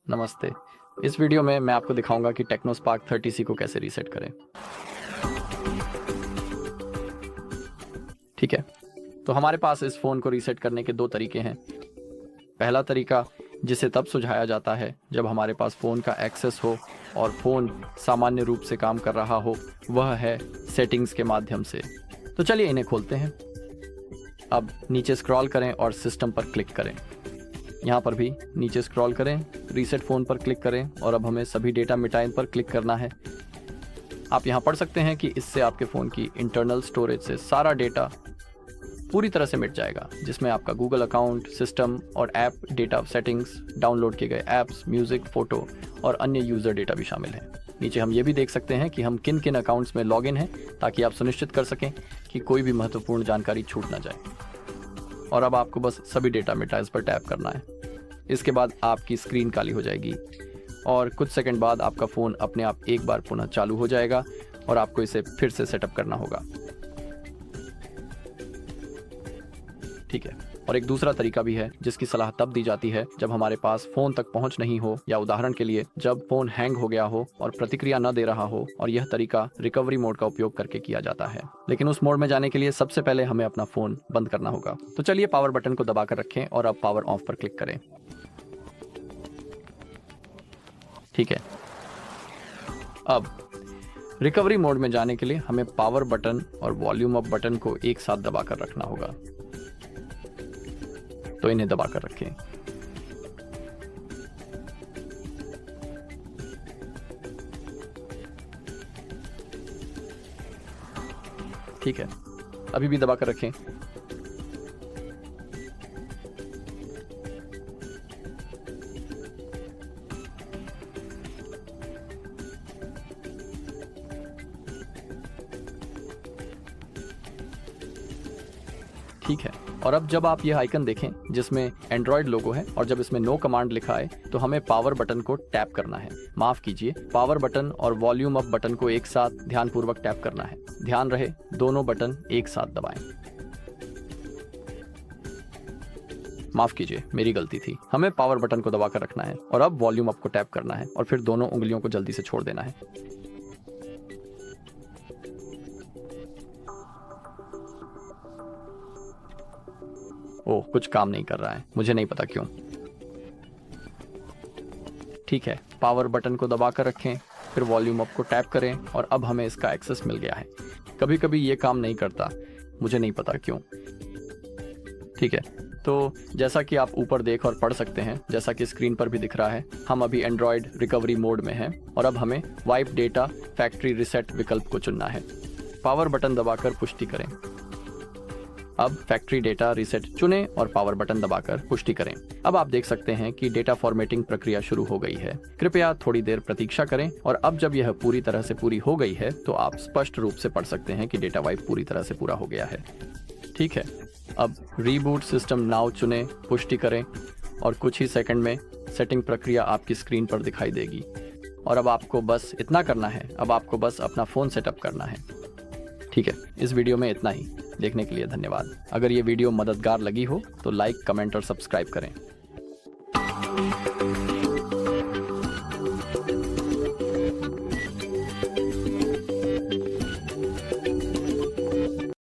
नमस्ते। इस वीडियो में मैं आपको दिखाऊंगा कि टेक्नोस्पार्क 30C को कैसे रीसेट करें। ठीक है, तो हमारे पास इस फ़ोन को रीसेट करने के दो तरीके हैं। पहला तरीका, जिसे तब सुझाया जाता है जब हमारे पास फ़ोन का एक्सेस हो और फ़ोन सामान्य रूप से काम कर रहा हो, वह है सेटिंग्स के माध्यम से। तो चलिए इन्हें खोलते हैं। अब नीचे स्क्रॉल करें और सिस्टम पर क्लिक करें। यहाँ पर भी नीचे स्क्रॉल करें, रीसेट फ़ोन पर क्लिक करें और अब हमें सभी डेटा मिटाएं पर क्लिक करना है। आप यहाँ पढ़ सकते हैं कि इससे आपके फ़ोन की इंटरनल स्टोरेज से सारा डेटा पूरी तरह से मिट जाएगा, जिसमें आपका गूगल अकाउंट, सिस्टम और ऐप डेटा, सेटिंग्स, डाउनलोड किए गए ऐप्स, म्यूज़िक, फ़ोटो और अन्य यूज़र डेटा भी शामिल हैं। नीचे हम ये भी देख सकते हैं कि हम किन किन अकाउंट्स में लॉगिन हैं, ताकि आप सुनिश्चित कर सकें कि कोई भी महत्वपूर्ण जानकारी छूट ना जाए। और अब आपको बस सभी डेटा मिटा इस पर टैप करना है। इसके बाद आपकी स्क्रीन काली हो जाएगी और कुछ सेकंड बाद आपका फ़ोन अपने आप एक बार पुनः चालू हो जाएगा और आपको इसे फिर से सेटअप करना होगा। ठीक है, और एक दूसरा तरीका भी है जिसकी सलाह तब दी जाती है जब हमारे पास फ़ोन तक पहुंच नहीं हो, या उदाहरण के लिए जब फ़ोन हैंग हो गया हो और प्रतिक्रिया न दे रहा हो, और यह तरीका रिकवरी मोड का उपयोग करके किया जाता है। लेकिन उस मोड में जाने के लिए सबसे पहले हमें अपना फ़ोन बंद करना होगा। तो चलिए पावर बटन को दबाकर रखें और अब पावर ऑफ पर क्लिक करें। ठीक है, अब रिकवरी मोड में जाने के लिए हमें पावर बटन और वॉल्यूम अप बटन को एक साथ दबाकर रखना होगा। तो इन्हें दबाकर रखें। ठीक है, अभी भी दबाकर रखें। ठीक है, और अब जब आप यह आइकन देखें जिसमें एंड्रॉयड लोगो है और जब इसमें नो कमांड लिखा है, तो हमें पावर बटन को टैप करना है। माफ कीजिए, पावर बटन और वॉल्यूम अप बटन को एक साथ ध्यानपूर्वक टैप करना है। ध्यान रहे, दोनों बटन एक साथ दबाएं। माफ कीजिए, मेरी गलती थी। हमें पावर बटन को दबाकर रखना है और अब वॉल्यूम अप को टैप करना है और फिर दोनों उंगलियों को जल्दी से छोड़ देना है। ओह, कुछ काम नहीं कर रहा है, मुझे नहीं पता क्यों। ठीक है, पावर बटन को दबाकर रखें, फिर वॉल्यूम अप को टैप करें और अब हमें इसका एक्सेस मिल गया है। कभी कभी ये काम नहीं करता, मुझे नहीं पता क्यों। ठीक है, तो जैसा कि आप ऊपर देख और पढ़ सकते हैं, जैसा कि स्क्रीन पर भी दिख रहा है, हम अभी एंड्रॉयड रिकवरी मोड में हैं और अब हमें वाइप डेटा फैक्ट्री रिसेट विकल्प को चुनना है। पावर बटन दबाकर पुष्टि करें। अब फैक्ट्री डेटा रीसेट चुनें और पावर बटन दबाकर पुष्टि करें। अब आप देख सकते हैं कि डेटा फॉर्मेटिंग प्रक्रिया शुरू हो गई है। कृपया थोड़ी देर प्रतीक्षा करें और अब जब यह पूरी तरह से पूरी हो गई है, तो आप स्पष्ट रूप से पढ़ सकते हैं कि डेटा वाइप पूरी तरह से पूरा हो गया है। ठीक है, अब रीबूट सिस्टम नाउ चुनें, पुष्टि करें और कुछ ही सेकंड में सेटिंग प्रक्रिया आपकी स्क्रीन पर दिखाई देगी। और अब आपको बस इतना करना है, अब आपको बस अपना फ़ोन सेटअप करना है। ठीक है, इस वीडियो में इतना ही। देखने के लिए धन्यवाद। अगर ये वीडियो मददगार लगी हो तो लाइक, कमेंट और सब्सक्राइब करें।